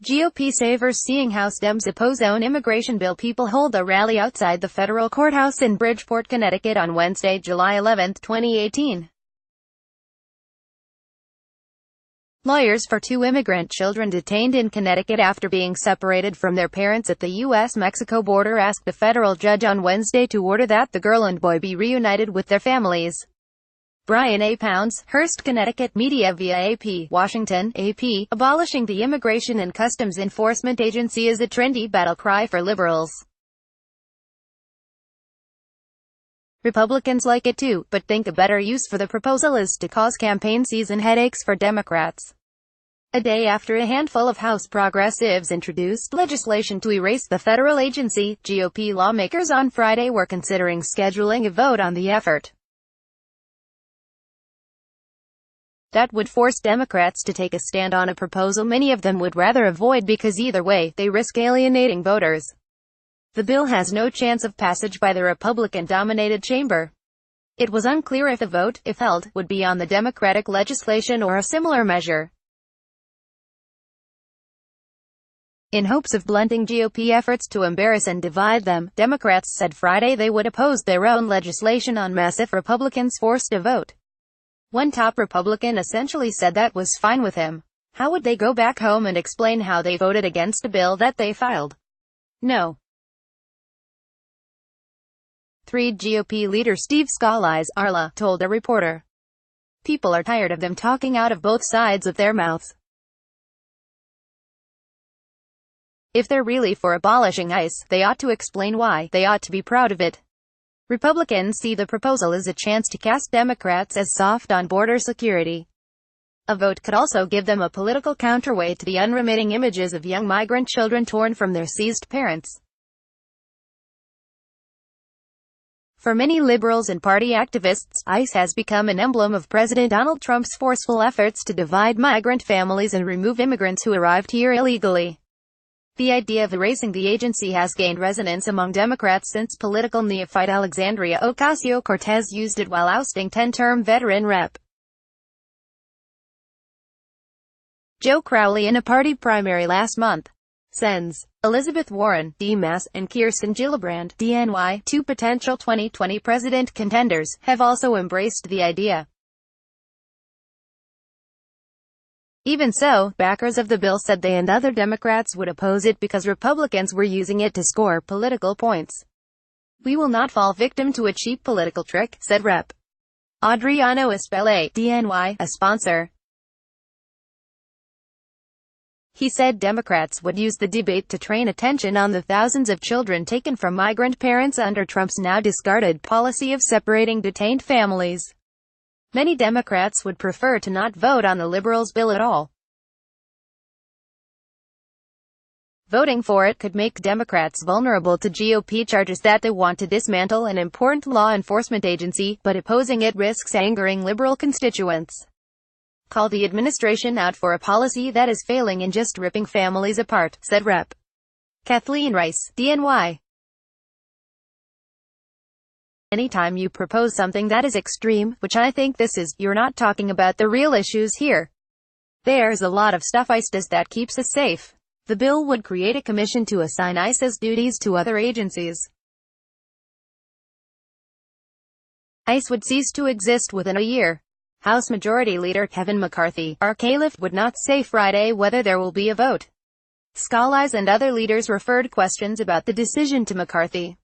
GOP savors seeing House Dems oppose own immigration bill. People hold a rally outside the federal courthouse in Bridgeport, Connecticut on Wednesday, July 11, 2018. Lawyers for two immigrant children detained in Connecticut after being separated from their parents at the U.S.-Mexico border asked a federal judge on Wednesday to order that the girl and boy be reunited with their families. Brian A. Pounds, Hearst, Connecticut, media via AP, Washington, AP, abolishing the Immigration and Customs Enforcement Agency is a trendy battle cry for liberals. Republicans like it too, but think a better use for the proposal is to cause campaign season headaches for Democrats. A day after a handful of House progressives introduced legislation to erase the federal agency, GOP lawmakers on Friday were considering scheduling a vote on the effort. That would force Democrats to take a stand on a proposal many of them would rather avoid because either way, they risk alienating voters. The bill has no chance of passage by the Republican-dominated chamber. It was unclear if the vote, if held, would be on the Democratic legislation or a similar measure. In hopes of blunting GOP efforts to embarrass and divide them, Democrats said Friday they would oppose their own legislation en masse if Republicans forced a vote. One top Republican essentially said that was fine with him. How would they go back home and explain how they voted against a bill that they filed? No. 3 GOP leader Steve Scalise, Arla, told a reporter. People are tired of them talking out of both sides of their mouths. If they're really for abolishing ICE, they ought to explain why. They ought to be proud of it. Republicans see the proposal as a chance to cast Democrats as soft on border security. A vote could also give them a political counterweight to the unremitting images of young migrant children torn from their seized parents. For many liberals and party activists, ICE has become an emblem of President Donald Trump's forceful efforts to divide migrant families and remove immigrants who arrived here illegally. The idea of erasing the agency has gained resonance among Democrats since political neophyte Alexandria Ocasio-Cortez used it while ousting 10-term veteran Rep. Joe Crowley in a party primary last month. Sens. Elizabeth Warren, D.Mas, and Kirsten Gillibrand, DNY, two potential 2020 president contenders, have also embraced the idea. Even so, backers of the bill said they and other Democrats would oppose it because Republicans were using it to score political points. We will not fall victim to a cheap political trick, said Rep. Adriano Espelay, DNY, a sponsor. He said Democrats would use the debate to train attention on the thousands of children taken from migrant parents under Trump's now discarded policy of separating detained families. Many Democrats would prefer to not vote on the liberals' bill at all. Voting for it could make Democrats vulnerable to GOP charges that they want to dismantle an important law enforcement agency, but opposing it risks angering liberal constituents. Call the administration out for a policy that is failing in just ripping families apart, said Rep. Kathleen Rice, DNY. Anytime you propose something that is extreme, which I think this is, you're not talking about the real issues here. There's a lot of stuff ICE does that keeps us safe. The bill would create a commission to assign ICE's duties to other agencies. ICE would cease to exist within a year. House Majority Leader Kevin McCarthy, RK-Lift, would not say Friday whether there will be a vote. Scalise and other leaders referred questions about the decision to McCarthy.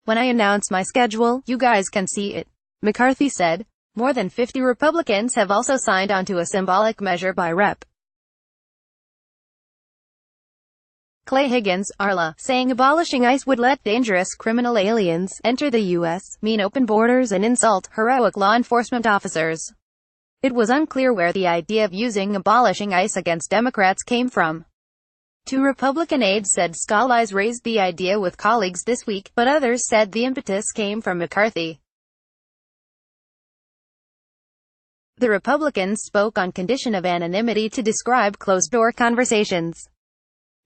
When I announce my schedule, you guys can see it, McCarthy said. More than 50 Republicans have also signed on to a symbolic measure by Rep. Clay Higgins, Arla, saying abolishing ICE would let dangerous criminal aliens enter the U.S., mean open borders and insult heroic law enforcement officers. It was unclear where the idea of using abolishing ICE against Democrats came from. Two Republican aides said Scalise raised the idea with colleagues this week, but others said the impetus came from McCarthy. The Republicans spoke on condition of anonymity to describe closed-door conversations.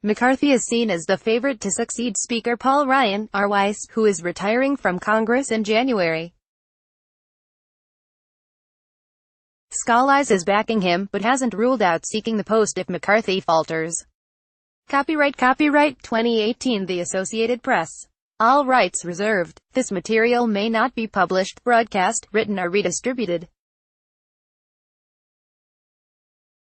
McCarthy is seen as the favorite to succeed Speaker Paul Ryan, R. who is retiring from Congress in January. Scalise is backing him, but hasn't ruled out seeking the post if McCarthy falters. Copyright 2018 The Associated Press. All rights reserved. This material may not be published, broadcast, written or redistributed.